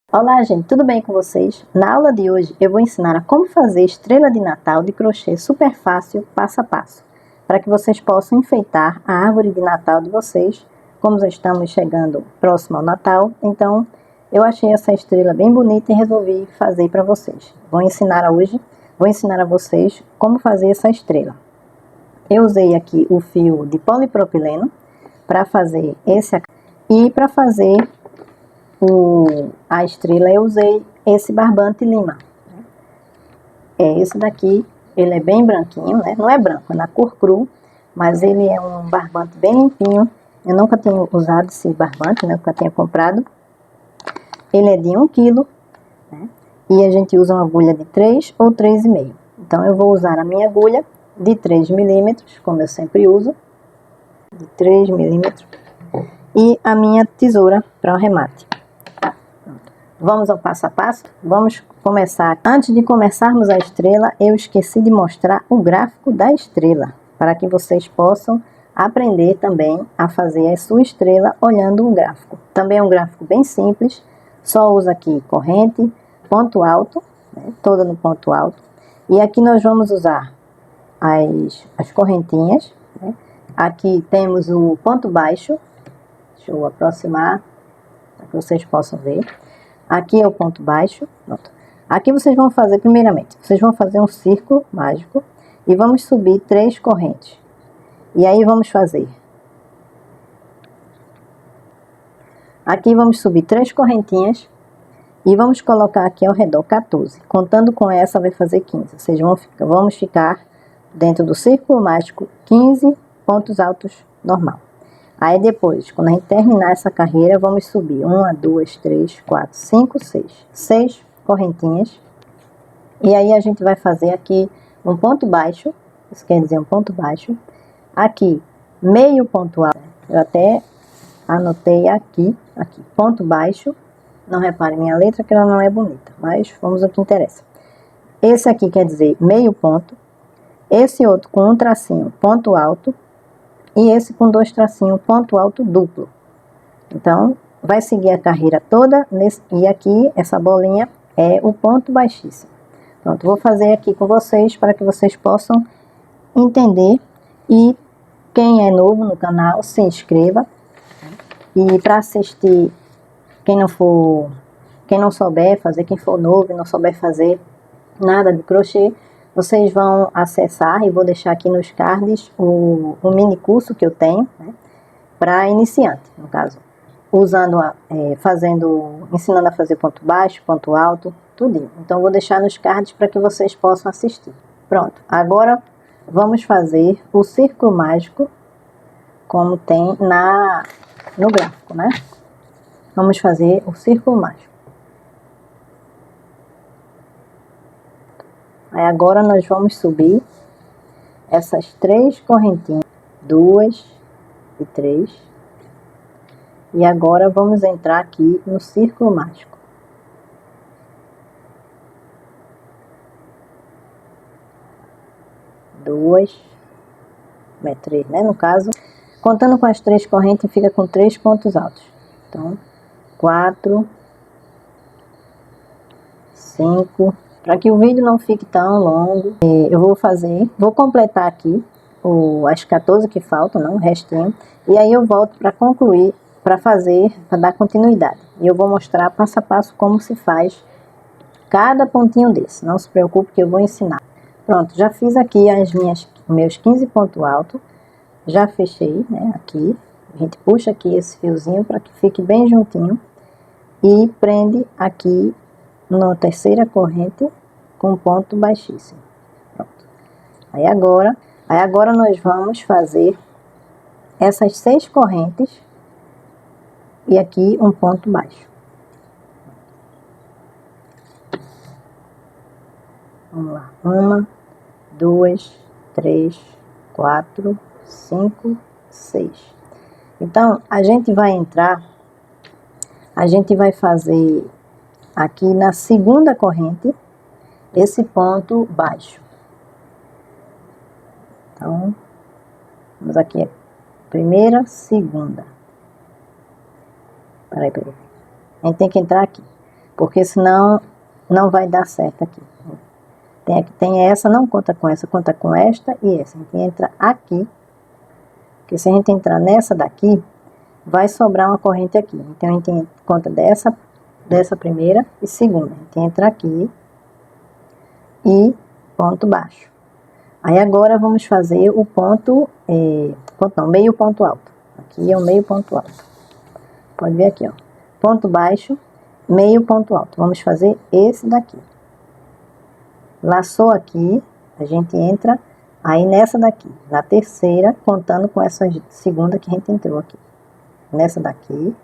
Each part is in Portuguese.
Olá, gente, tudo bem com vocês? Na aula de hoje eu vou ensinar a como fazer estrela de Natal de crochê super fácil, passo a passo, para que vocês possam enfeitar a árvore de Natal de vocês. Como já estamos chegando próximo ao Natal, então eu achei essa estrela bem bonita e resolvi fazer para vocês. Vou ensinar a vocês como fazer essa estrela. Eu usei aqui o fio de polipropileno para fazer esse aqui, e para fazer a estrela eu usei esse barbante lima. Esse daqui, ele é bem branquinho, né? Não é branco, é na cor cru, mas ele é um barbante bem limpinho. Eu nunca tinha usado esse barbante, né? Nunca tinha comprado. Ele é de 1 kg, né? E a gente usa uma agulha de 3 ou 3,5. Então eu vou usar a minha agulha de 3 milímetros, como eu sempre uso, de 3 milímetros, e a minha tesoura para o remate. Vamos ao passo a passo? Vamos começar. Antes de começarmos a estrela, eu esqueci de mostrar o gráfico da estrela, para que vocês possam aprender também a fazer a sua estrela olhando o gráfico. Também é um gráfico bem simples, só usa aqui corrente, ponto alto, né, toda no ponto alto. E aqui nós vamos usar as correntinhas, né. Aqui temos o ponto baixo, deixa eu aproximar para que vocês possam ver. Aqui é o ponto baixo, pronto. Aqui vocês vão fazer, primeiramente, vocês vão fazer um círculo mágico e vamos subir 3 correntes. E aí vamos fazer. Aqui vamos subir 3 correntinhas e vamos colocar aqui ao redor 14. Contando com essa vai fazer 15. Ou seja, vamos ficar dentro do círculo mágico 15 pontos altos normal. Aí depois, quando a gente terminar essa carreira, vamos subir 1, 2, 3, 4, 5, 6. 6 correntinhas. E aí a gente vai fazer aqui um ponto baixo, isso quer dizer um ponto baixo. Aqui, meio ponto alto. Eu até anotei aqui, ponto baixo. Não repare minha letra que ela não é bonita, mas vamos ao que interessa. Esse aqui quer dizer meio ponto. Esse outro com um tracinho, ponto alto. E esse com 2 tracinhos, ponto alto duplo. Então, vai seguir a carreira toda, e aqui, essa bolinha é o ponto baixíssimo. Pronto, vou fazer aqui com vocês, para que vocês possam entender. E quem é novo no canal, se inscreva. E para assistir, quem não souber fazer, quem for novo e não souber fazer nada de crochê, vocês vão acessar, e vou deixar aqui nos cards o mini curso que eu tenho, né, para iniciante, no caso, ensinando a fazer ponto baixo, ponto alto, tudinho. Então vou deixar nos cards para que vocês possam assistir. Pronto, agora vamos fazer o círculo mágico, como tem no gráfico, né? Vamos fazer o círculo mágico. Aí agora nós vamos subir essas 3 correntinhas, 2 e 3. E agora vamos entrar aqui no círculo mágico. Duas, 3, né? No caso, contando com as 3 correntes, fica com 3 pontos altos. Então, 4, 5. Para que o vídeo não fique tão longo, eu vou completar aqui as 14 que faltam, não, o restinho. E aí eu volto para concluir, para dar continuidade. E eu vou mostrar passo a passo como se faz cada pontinho desse. Não se preocupe que eu vou ensinar. Pronto, já fiz aqui meus 15 pontos altos. Já fechei, né, aqui. A gente puxa aqui esse fiozinho para que fique bem juntinho. E prende aqui na terceira corrente com ponto baixíssimo. Pronto. Aí agora nós vamos fazer essas 6 correntes e aqui um ponto baixo. Vamos lá. 1, 2, 3, 4, 5, 6. Então, a gente vai fazer aqui na segunda corrente esse ponto baixo. Então, vamos aqui, primeira, segunda. Peraí. A gente tem que entrar aqui. porque senão não vai dar certo aqui. Tem essa, não conta com essa, conta com esta e essa. A gente entra aqui, porque se a gente entrar nessa daqui, vai sobrar uma corrente aqui. Então, a gente conta dessa primeira e segunda. A gente entra aqui e ponto baixo. Aí, agora, vamos fazer o meio ponto alto. Aqui é o meio ponto alto. Pode ver aqui, ó. Ponto baixo, meio ponto alto. Vamos fazer esse daqui. Laçou aqui, a gente entra aí nessa daqui, na terceira, contando com essa segunda que a gente entrou aqui. Nessa daqui,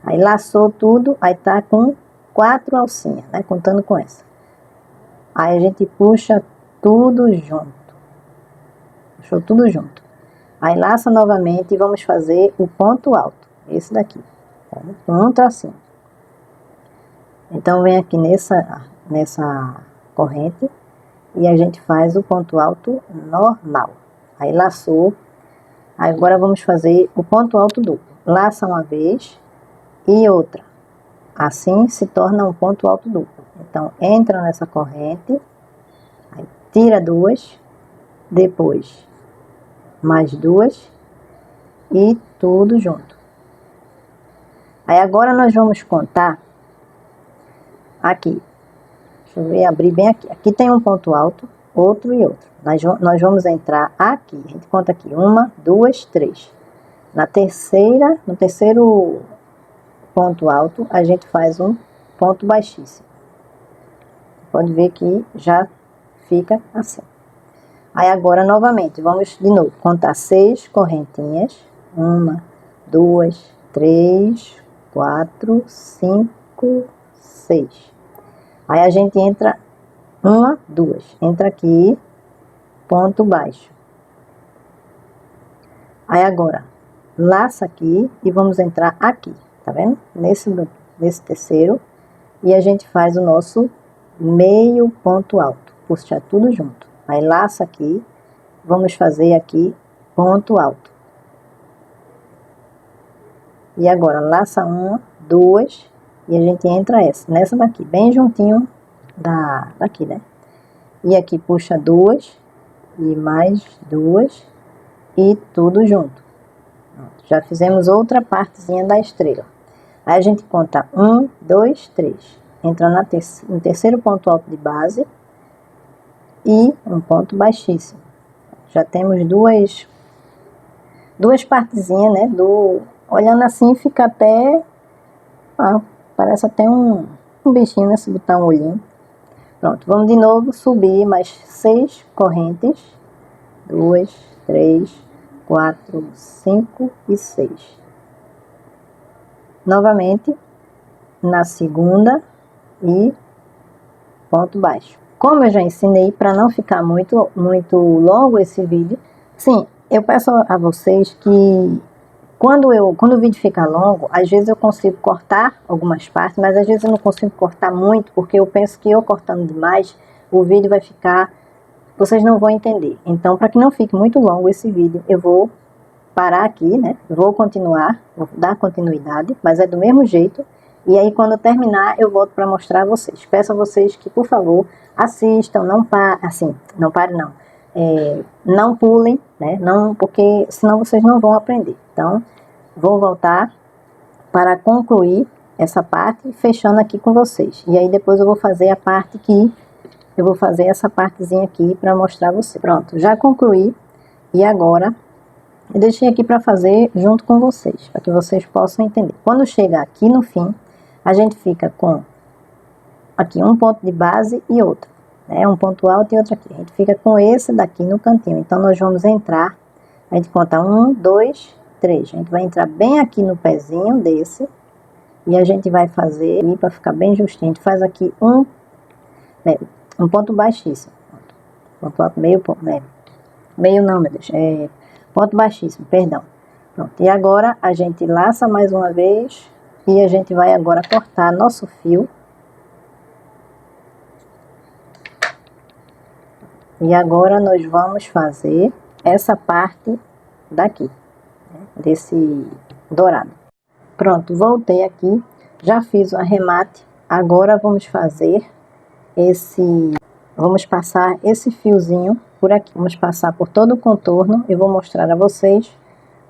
aí laçou tudo, aí tá com 4 alcinhas, né, contando com essa. Aí a gente puxa tudo junto. Puxou tudo junto. Aí laça novamente e vamos fazer o ponto alto, esse daqui, tá? Um tracinho. Então, vem aqui nessa corrente e a gente faz o ponto alto normal. Aí laçou. Aí agora vamos fazer o ponto alto duplo. Laça uma vez e outra. Assim se torna um ponto alto duplo. Então, entra nessa corrente, aí tira 2, depois mais 2 e tudo junto. Aí agora nós vamos contar aqui. Deixa eu ver, abrir bem aqui. Aqui tem um ponto alto, outro e outro. Nós vamos entrar aqui. A gente conta aqui. 1, 2, 3. No terceiro ponto alto, a gente faz um ponto baixíssimo. Pode ver que já fica assim. Aí agora, novamente, vamos de novo contar 6 correntinhas. 1, 2, 3, 4, 5, 6. Aí a gente entra 1, 2. Entra aqui, ponto baixo. Aí agora, laça aqui e vamos entrar aqui, tá vendo? Nesse terceiro. E a gente faz o nosso meio ponto alto. Puxa tudo junto. Aí laça aqui, vamos fazer aqui ponto alto. E agora, laça 1, 2, e a gente entra nessa daqui, bem juntinho daqui, né? E aqui puxa 2, e mais 2, e tudo junto. Já fizemos outra partezinha da estrela. Aí a gente conta 1, 2, 3. Entra no terceiro ponto alto de base e um ponto baixíssimo. Já temos duas partezinhas, né? Olhando assim fica até... parece até um bichinho, né? Se botar um olhinho. Pronto, vamos de novo subir mais 6 correntes. 2, 3, 4, 5 e 6. Novamente, na segunda e ponto baixo. Como eu já ensinei, para não ficar muito longo esse vídeo, sim, eu peço a vocês que quando o vídeo fica longo, às vezes eu consigo cortar algumas partes, mas às vezes eu não consigo cortar muito, porque eu penso que eu cortando demais, o vídeo vai ficar, vocês não vão entender. Então, para que não fique muito longo esse vídeo, eu vou parar aqui, né? Vou continuar, vou dar continuidade, mas é do mesmo jeito. E aí, quando eu terminar, eu volto para mostrar a vocês. Peço a vocês que, por favor, assistam, não parem não. Não pulem, né? Não, porque senão vocês não vão aprender. Então, vou voltar para concluir essa parte, fechando aqui com vocês. E aí, depois eu vou fazer a parte que... Eu vou fazer essa partezinha aqui para mostrar a vocês. Pronto, já concluí. E agora, eu deixei aqui para fazer junto com vocês, para que vocês possam entender. Quando chega aqui no fim, a gente fica com aqui um ponto de base e outro, né? Um ponto alto e outro aqui. A gente fica com esse daqui no cantinho. Então, nós vamos entrar, a gente conta 1, 2, 3. A gente vai entrar bem aqui no pezinho desse, e a gente vai fazer aqui, para ficar bem justinho, a gente faz aqui um ponto baixíssimo. Ponto alto, meio não, meu Deus, ponto baixíssimo, perdão. Pronto, e agora a gente laça mais uma vez, e a gente vai agora cortar nosso fio. E agora nós vamos fazer essa parte daqui, né, desse dourado. Pronto, voltei aqui, já fiz o arremate Agora vamos fazer vamos passar esse fiozinho por aqui. Vamos passar por todo o contorno. Eu vou mostrar a vocês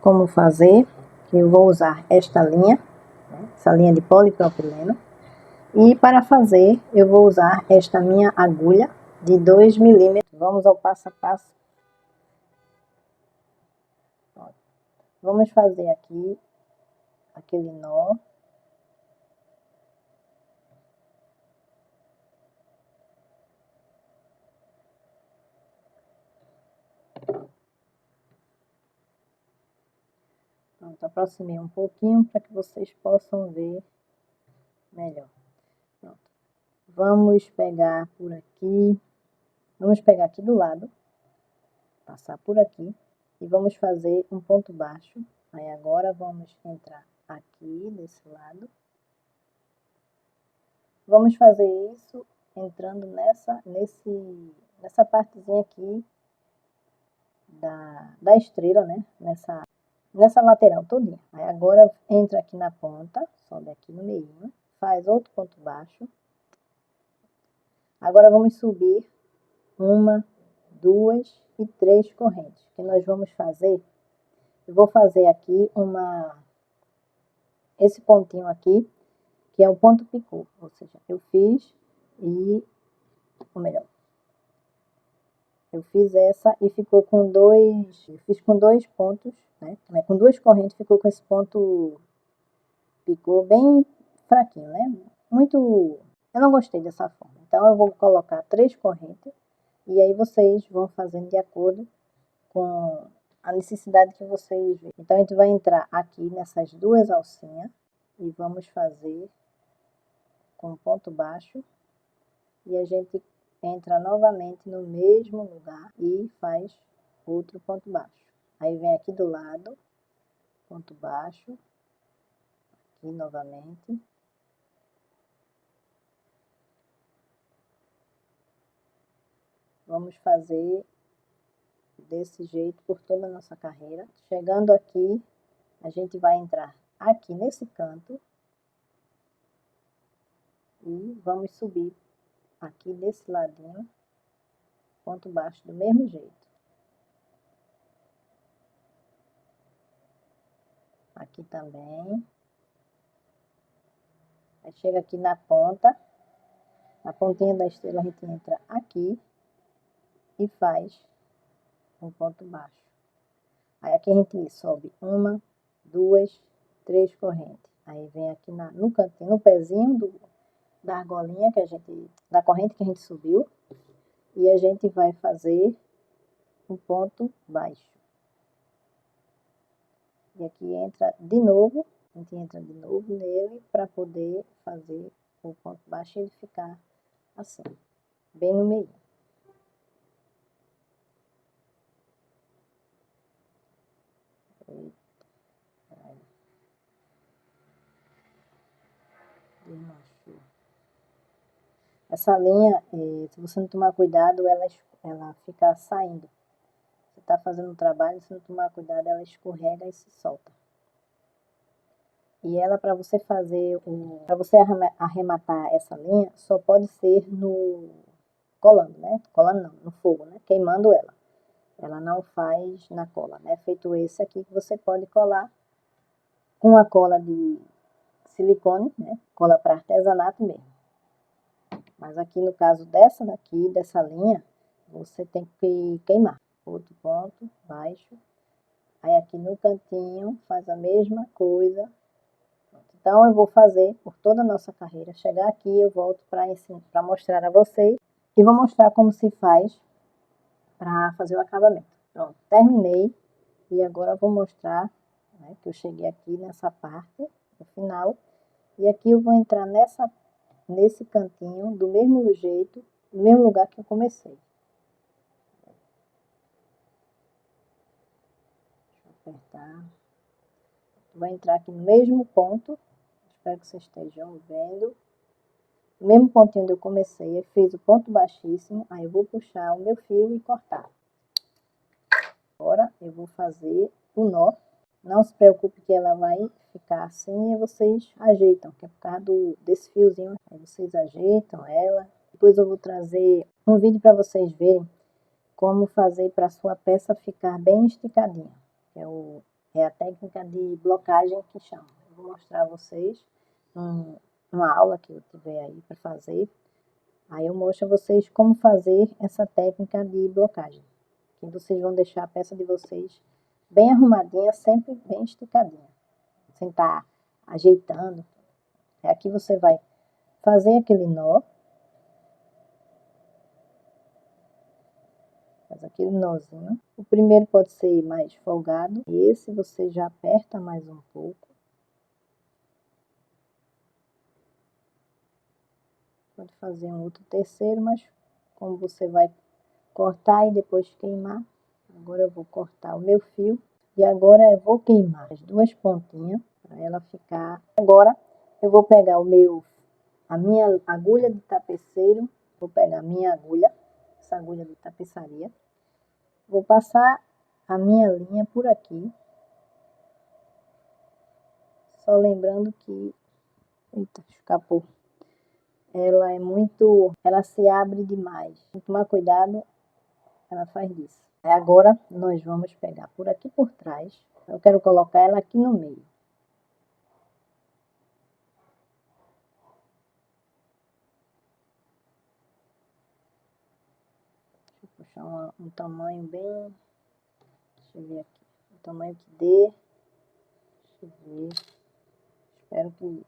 como fazer. Eu vou usar esta linha, essa linha de polipropileno. E para fazer, eu vou usar esta minha agulha de 2 milímetros. Vamos ao passo a passo. Vamos fazer aqui aquele nó. Pronto, aproximei um pouquinho para que vocês possam ver melhor. Pronto. Vamos pegar por aqui. Vamos pegar aqui do lado, passar por aqui e vamos fazer um ponto baixo. Aí agora vamos entrar aqui desse lado. Vamos fazer isso entrando nessa partezinha aqui da estrela, né? Nessa lateral todinha. Aí agora entra aqui na ponta, sobe aqui no meio, faz outro ponto baixo. Agora vamos subir 1, 2 e 3 correntes. Que nós vamos fazer, eu vou fazer aqui esse pontinho aqui, que é o ponto picô, ou seja, eu fiz ou melhor, eu fiz essa e ficou com eu fiz com 2 pontos, né? Com 2 correntes ficou com esse ponto picô bem fraquinho, né? Eu não gostei dessa forma. Então eu vou colocar 3 correntes e aí vocês vão fazendo de acordo com a necessidade que vocês veem. Então a gente vai entrar aqui nessas 2 alcinhas e vamos fazer com ponto baixo e a gente entra novamente no mesmo lugar e faz outro ponto baixo. Aí vem aqui do lado, ponto baixo, aqui novamente. Vamos fazer desse jeito por toda a nossa carreira. Chegando aqui, a gente vai entrar aqui nesse canto e vamos subir aqui desse ladinho, ponto baixo do mesmo jeito. Aqui também. Aí chega aqui na ponta, na pontinha da estrela a gente entra aqui e faz um ponto baixo. Aí aqui a gente sobe 1, 2, 3 correntes. Aí vem aqui no cantinho, no pezinho da argolinha da corrente que a gente subiu. E a gente vai fazer um ponto baixo. E aqui entra de novo, a gente entra de novo nele para poder fazer o ponto baixo e ele ficar assim, bem no meio. Essa linha, se você não tomar cuidado, ela fica saindo. Você está fazendo um trabalho, se não tomar cuidado, ela escorrega e se solta. E ela, para você arrematar essa linha, só pode ser colando, né? Colando não, no fogo, né? Queimando ela. Ela não faz na cola, né? Feito esse aqui que você pode colar com a cola de silicone, né? Cola para artesanato mesmo. Mas aqui no caso dessa linha, você tem que queimar. Outro ponto baixo. Aí aqui no cantinho faz a mesma coisa. Então eu vou fazer por toda a nossa carreira. Chegar aqui eu volto para mostrar a vocês. E vou mostrar como se faz para fazer o acabamento. Pronto, terminei. E agora eu vou mostrar, né, que eu cheguei aqui nessa parte, no final. E aqui eu vou entrar nesse cantinho, do mesmo jeito, no mesmo lugar que eu comecei. Deixa eu apertar. Vou entrar aqui no mesmo ponto, espero que vocês estejam vendo. No mesmo pontinho onde eu comecei, eu fiz o ponto baixíssimo, aí eu vou puxar o meu fio e cortar. Agora eu vou fazer o nó Não se preocupe que ela vai ficar assim e vocês ajeitam, que é por causa desse fiozinho. Aí vocês ajeitam ela. Depois eu vou trazer um vídeo para vocês verem como fazer para sua peça ficar bem esticadinha. É a técnica de blocagem que chama. Eu vou mostrar a vocês numa aula que eu tiver aí para fazer. Aí eu mostro a vocês como fazer essa técnica de blocagem. Que vocês vão deixar a peça de vocês bem arrumadinha, sempre bem esticadinha. Sem estar ajeitando. Aqui você vai fazer aquele nó. Faz aquele nozinho. O primeiro pode ser mais folgado. Esse você já aperta mais um pouco. Pode fazer um outro terceiro, mas como você vai cortar e depois queimar, agora eu vou cortar o meu fio. E agora eu vou queimar as duas pontinhas para ela ficar. Agora eu vou pegar a minha agulha de tapeceiro. Vou pegar a minha agulha, essa agulha de tapeçaria. Vou passar a minha linha por aqui. Só lembrando que... Eita, escapou. Ela se abre demais. Tem que tomar cuidado, ela faz isso. Agora nós vamos pegar por aqui por trás. Eu quero colocar ela aqui no meio. Deixa eu puxar um tamanho bem... Deixa eu ver aqui. O tamanho que dê. Deixa eu ver. Espero que...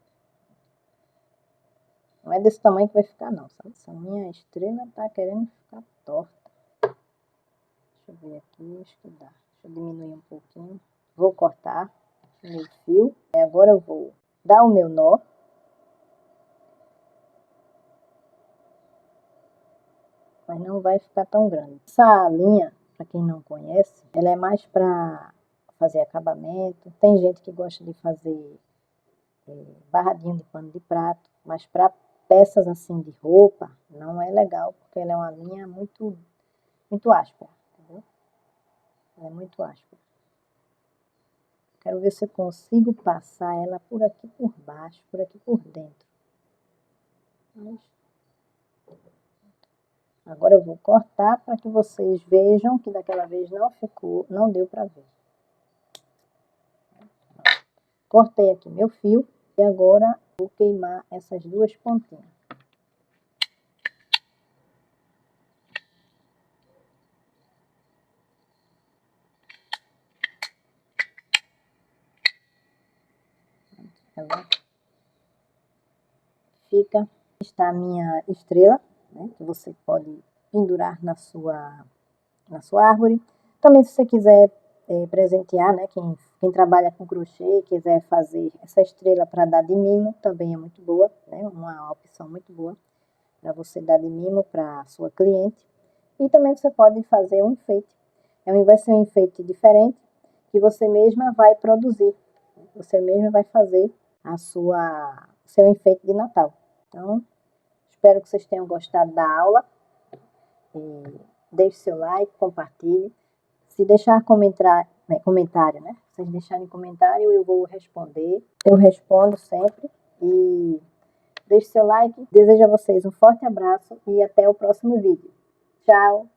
Não é desse tamanho que vai ficar não, sabe? Essa minha estrela tá querendo ficar torta. Deixa eu ver aqui, acho que dá. Deixa eu diminuir um pouquinho. Vou cortar o meu fio. E agora eu vou dar o meu nó. Mas não vai ficar tão grande. Essa linha, para quem não conhece, ela é mais para fazer acabamento. Tem gente que gosta de fazer barradinho de pano de prato, mas para peças assim de roupa não é legal, porque ela é uma linha muito áspera, entendeu? Ela é muito áspera. Quero ver se eu consigo passar ela por aqui por baixo, por aqui por dentro. Mas... Agora eu vou cortar para que vocês vejam que daquela vez não ficou, não deu para ver. Cortei aqui meu fio e agora vou queimar essas duas pontinhas. Ela está a minha estrela, né, que você pode pendurar na sua árvore. Também se você quiser presentear, né, quem trabalha com crochê, quiser fazer essa estrela para dar de mimo, também é muito boa, né, uma opção muito boa para você dar de mimo para sua cliente. E também você pode fazer um enfeite. Vai ser um enfeite diferente que você mesma vai produzir. Você mesma vai fazer seu enfeite de Natal. Então, espero que vocês tenham gostado da aula. Deixe seu like, compartilhe. Se deixar comentário, né? Se vocês deixarem comentário, eu vou responder. Eu respondo sempre. E deixe seu like. Desejo a vocês um forte abraço e até o próximo vídeo. Tchau!